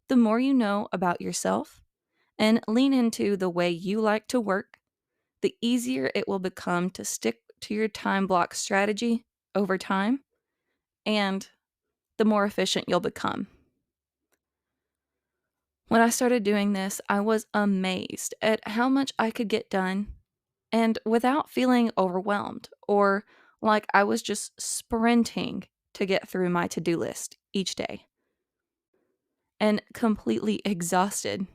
the more you know about yourself and lean into the way you like to work, the easier it will become to stick to your time block strategy over time, and the more efficient you'll become. When I started doing this, I was amazed at how much I could get done and without feeling overwhelmed or like I was just sprinting to get through my to do list each day and completely exhausted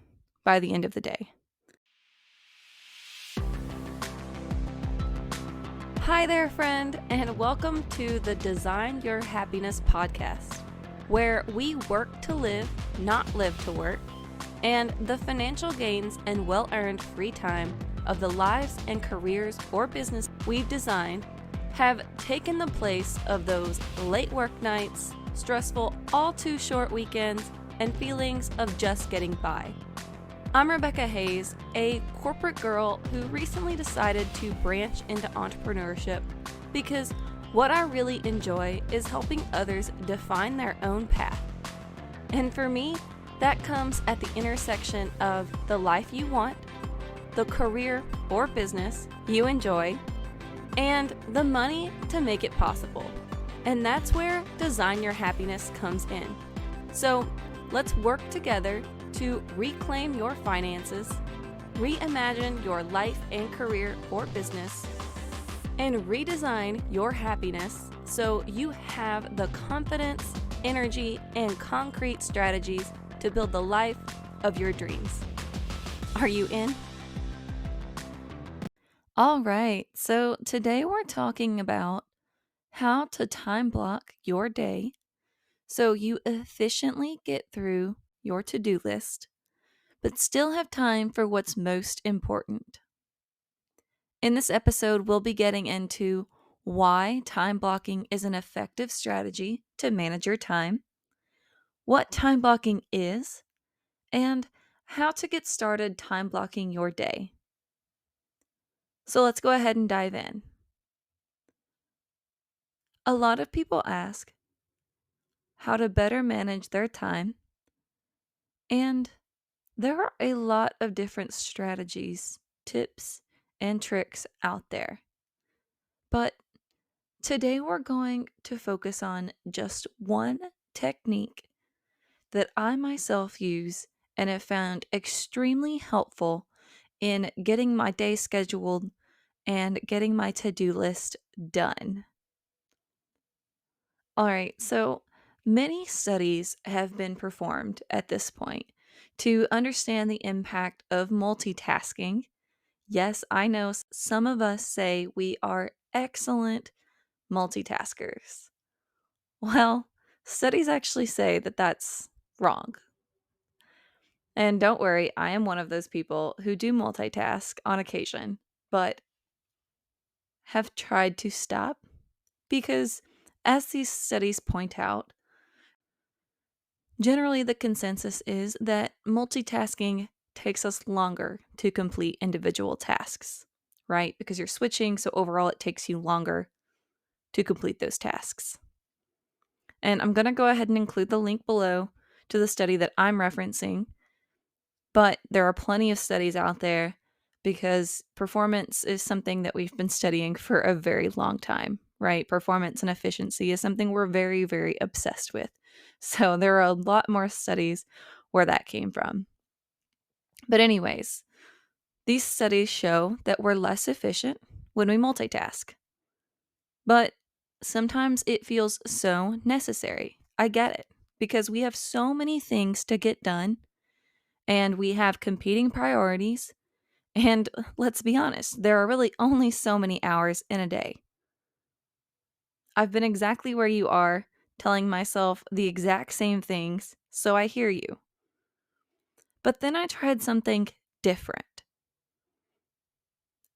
by the end of the day. Hi there, friend, and welcome to the Design Your Happiness podcast, where we work to live, not live to work, and the financial gains and well earned free time of the lives and careers or business we've designed have taken the place of those late work nights, stressful, all too short weekends, and feelings of just getting by. I'm Rebecca Hayes, a corporate girl who recently decided to branch into entrepreneurship because what I really enjoy is helping others define their own path. And for me, that comes at the intersection of the life you want, the career or business you enjoy, and the money to make it possible. And that's where Design Your Happiness comes in. So let's work together to reclaim your finances, reimagine your life and career or business, and redesign your happiness so you have the confidence, energy, and concrete strategies to build the life of your dreams. Are you in? All right, so today we're talking about how to time block your day so you efficiently get through your to-do list, but still have time for what's most important. In this episode, we'll be getting into why time blocking is an effective strategy to manage your time, what time blocking is, and how to get started time blocking your day. So let's go ahead and dive in. A lot of people ask how to better manage their time, and there are a lot of different strategies, tips, and tricks out there. But today we're going to focus on just one technique that I myself use and have found extremely helpful in getting my day scheduled and getting my to-do list done. All right, so many studies have been performed at this point to understand the impact of multitasking. Yes, I know some of us say we are excellent multitaskers. Well, studies actually say that that's wrong. And don't worry, I am one of those people who do multitask on occasion, but have tried to stop because, as these studies point out, generally the consensus is that multitasking takes us longer to complete individual tasks, right? Because you're switching, so overall it takes you longer to complete those tasks. And I'm going to go ahead and include the link below to the study that I'm referencing. But there are plenty of studies out there because performance is something that we've been studying for a very long time, right? Performance and efficiency is something we're very, very obsessed with. So there are a lot more studies where that came from. But, anyways, these studies show that we're less efficient when we multitask. But sometimes it feels so necessary. I get it because we have so many things to get done and we have competing priorities. And let's be honest, there are really only so many hours in a day. I've been exactly where you are, telling myself the exact same things, so I hear you. But then I tried something different.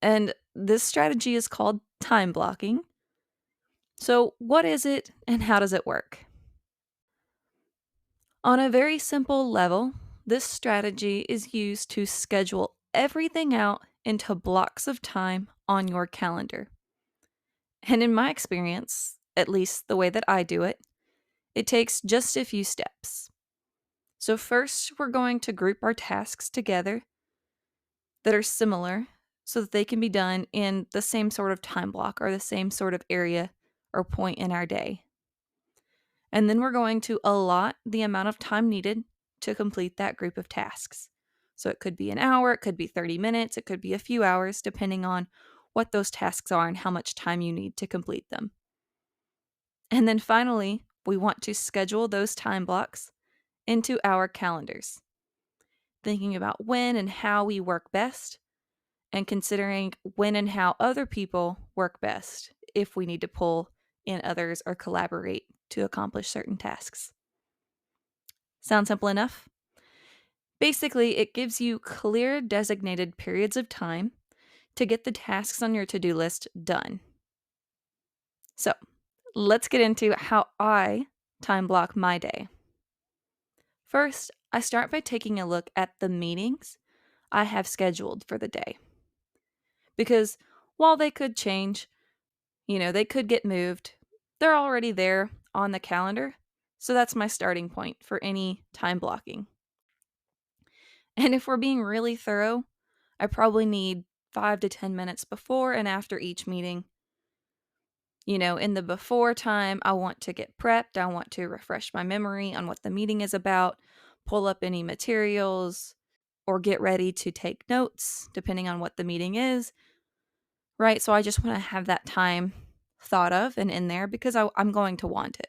And this strategy is called time blocking. So, what is it and how does it work? On a very simple level, this strategy is used to schedule everything out into blocks of time on your calendar. And in my experience, at least the way that I do it, it takes just a few steps. So first, we're going to group our tasks together that are similar so that they can be done in the same sort of time block or the same sort of area or point in our day. And then we're going to allot the amount of time needed to complete that group of tasks. So it could be an hour, it could be 30 minutes, it could be a few hours, depending on what those tasks are and how much time you need to complete them. And then finally, we want to schedule those time blocks into our calendars, thinking about when and how we work best and considering when and how other people work best if we need to pull in others or collaborate to accomplish certain tasks. Sound simple enough? Basically, it gives you clear designated periods of time to get the tasks on your to-do list done. So, let's get into how I time block my day. First, I start by taking a look at the meetings I have scheduled for the day. Because while they could change, they could get moved, they're already there on the calendar. So that's my starting point for any time blocking. And if we're being really thorough, I probably need 5 to 10 minutes before and after each meeting. In the before time, I want to get prepped. I want to refresh my memory on what the meeting is about, pull up any materials, or get ready to take notes, depending on what the meeting is. Right? So I just want to have that time thought of and in there because I'm going to want it.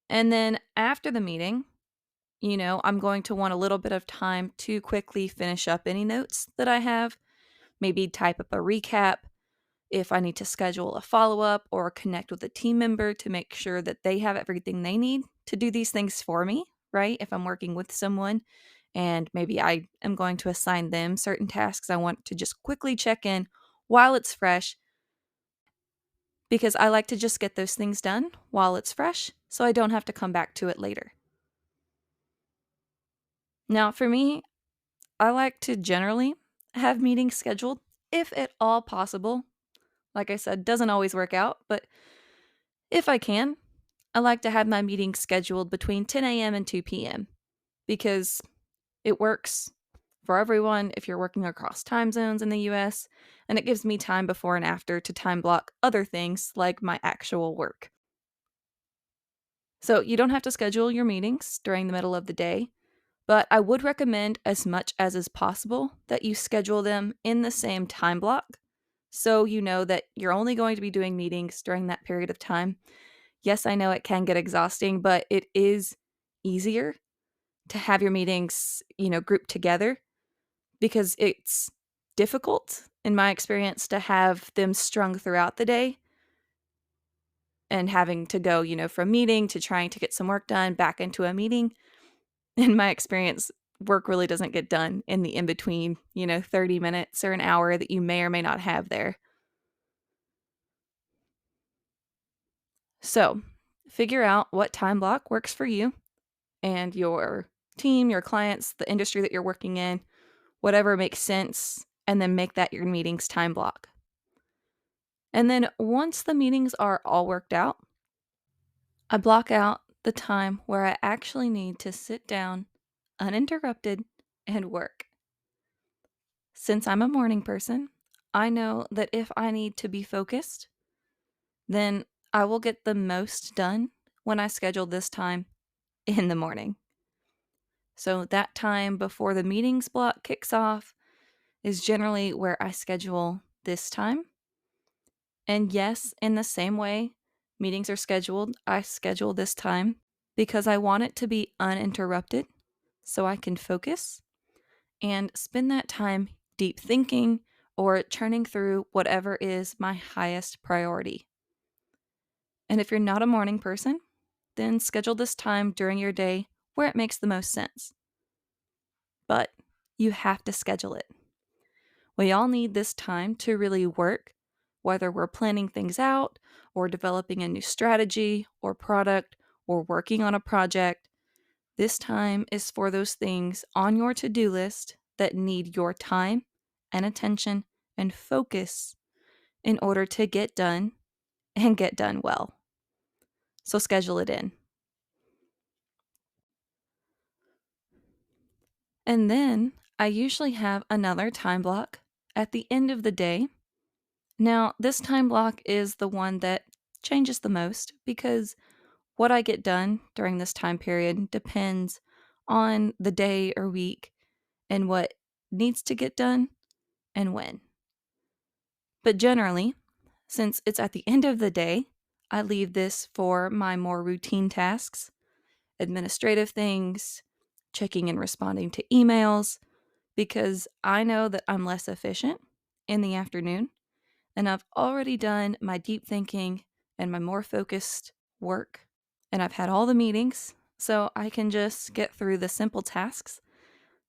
And then after the meeting, I'm going to want a little bit of time to quickly finish up any notes that I have, maybe type up a recap if I need to schedule a follow-up or connect with a team member to make sure that they have everything they need to do these things for me, right? If I'm working with someone and maybe I am going to assign them certain tasks, I want to just quickly check in while it's fresh because I like to just get those things done while it's fresh so I don't have to come back to it later. Now, for me, I like to generally have meetings scheduled if at all possible. Like I said, doesn't always work out, but if I can, I like to have my meetings scheduled between 10 a.m. and 2 p.m. because it works for everyone if you're working across time zones in the US, and it gives me time before and after to time block other things like my actual work. So you don't have to schedule your meetings during the middle of the day, but I would recommend as much as is possible that you schedule them in the same time block so you know that you're only going to be doing meetings during that period of time. Yes, I know it can get exhausting, but it is easier to have your meetings, grouped together because it's difficult, in my experience, to have them strung throughout the day and having to go, from meeting to trying to get some work done back into a meeting. In my experience, work really doesn't get done in the in between, 30 minutes or an hour that you may or may not have there. So, figure out what time block works for you and your team, your clients, the industry that you're working in, whatever makes sense, and then make that your meetings time block. And then once the meetings are all worked out, I block out the time where I actually need to sit down uninterrupted and work. Since I'm a morning person, I know that if I need to be focused, then I will get the most done when I schedule this time in the morning. So that time before the meetings block kicks off is generally where I schedule this time. And yes, in the same way meetings are scheduled, I schedule this time because I want it to be uninterrupted so I can focus and spend that time deep thinking or churning through whatever is my highest priority. And if you're not a morning person, then schedule this time during your day where it makes the most sense. But you have to schedule it. We all need this time to really work, whether we're planning things out or developing a new strategy or product or working on a project. This time is for those things on your to-do list that need your time and attention and focus in order to get done and get done well. So schedule it in. And then I usually have another time block at the end of the day. Now, this time block is the one that changes the most because what I get done during this time period depends on the day or week and what needs to get done and when. But generally, since it's at the end of the day, I leave this for my more routine tasks, administrative things, checking and responding to emails, because I know that I'm less efficient in the afternoon and I've already done my deep thinking and my more focused work. And I've had all the meetings, so I can just get through the simple tasks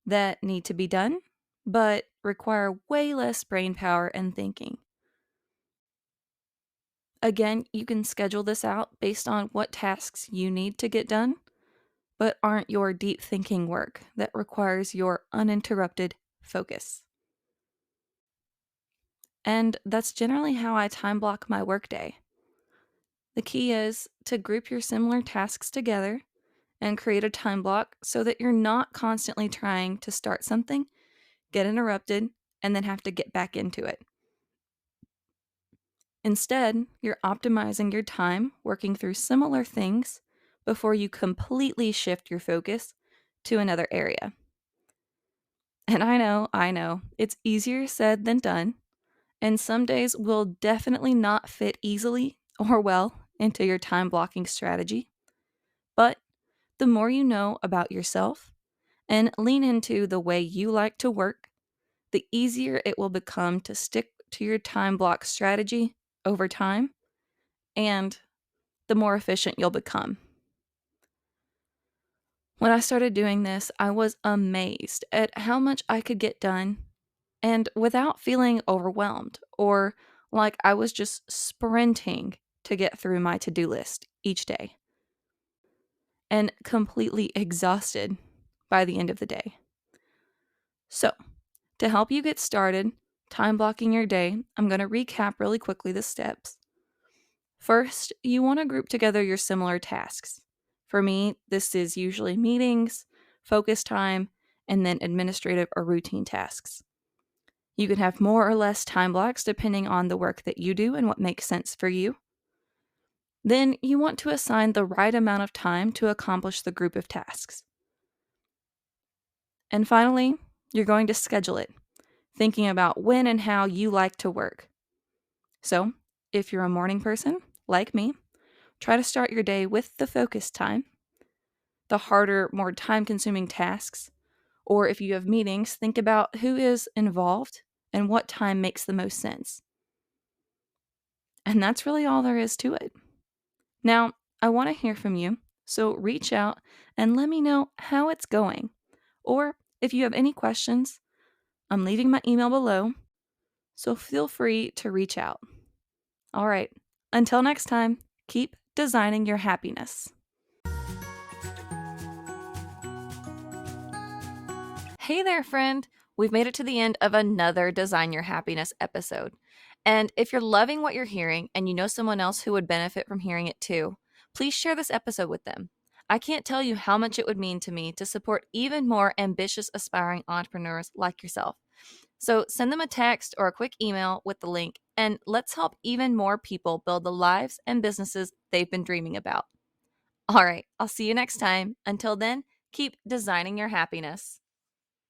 that need to be done, but require way less brain power and thinking. Again, you can schedule this out based on what tasks you need to get done, but aren't your deep thinking work that requires your uninterrupted focus. And that's generally how I time block my workday. The key is to group your similar tasks together and create a time block so that you're not constantly trying to start something, get interrupted, and then have to get back into it. Instead, you're optimizing your time working through similar things before you completely shift your focus to another area. And I know, it's easier said than done, and some days will definitely not fit easily or well into your time blocking strategy. But the more you know about yourself and lean into the way you like to work, the easier it will become to stick to your time block strategy over time, and the more efficient you'll become. When I started doing this, I was amazed at how much I could get done and without feeling overwhelmed or like I was just sprinting to get through my to-do list each day and completely exhausted by the end of the day. So, to help you get started time blocking your day, I'm going to recap really quickly the steps. First, you want to group together your similar tasks. For me, this is usually meetings, focus time, and then administrative or routine tasks. You can have more or less time blocks depending on the work that you do and what makes sense for you. Then you want to assign the right amount of time to accomplish the group of tasks. And finally, you're going to schedule it, thinking about when and how you like to work. So, if you're a morning person, like me, try to start your day with the focus time. The harder, more time consuming tasks, or if you have meetings, think about who is involved and what time makes the most sense. And that's really all there is to it. Now, I want to hear from you, so reach out and let me know how it's going. Or if you have any questions, I'm leaving my email below, so feel free to reach out. All right, until next time, keep designing your happiness. Hey there, friend. We've made it to the end of another Design Your Happiness episode. And if you're loving what you're hearing and you know someone else who would benefit from hearing it too, please share this episode with them. I can't tell you how much it would mean to me to support even more ambitious, aspiring entrepreneurs like yourself. So send them a text or a quick email with the link, and let's help even more people build the lives and businesses they've been dreaming about. All right, I'll see you next time. Until then, keep designing your happiness.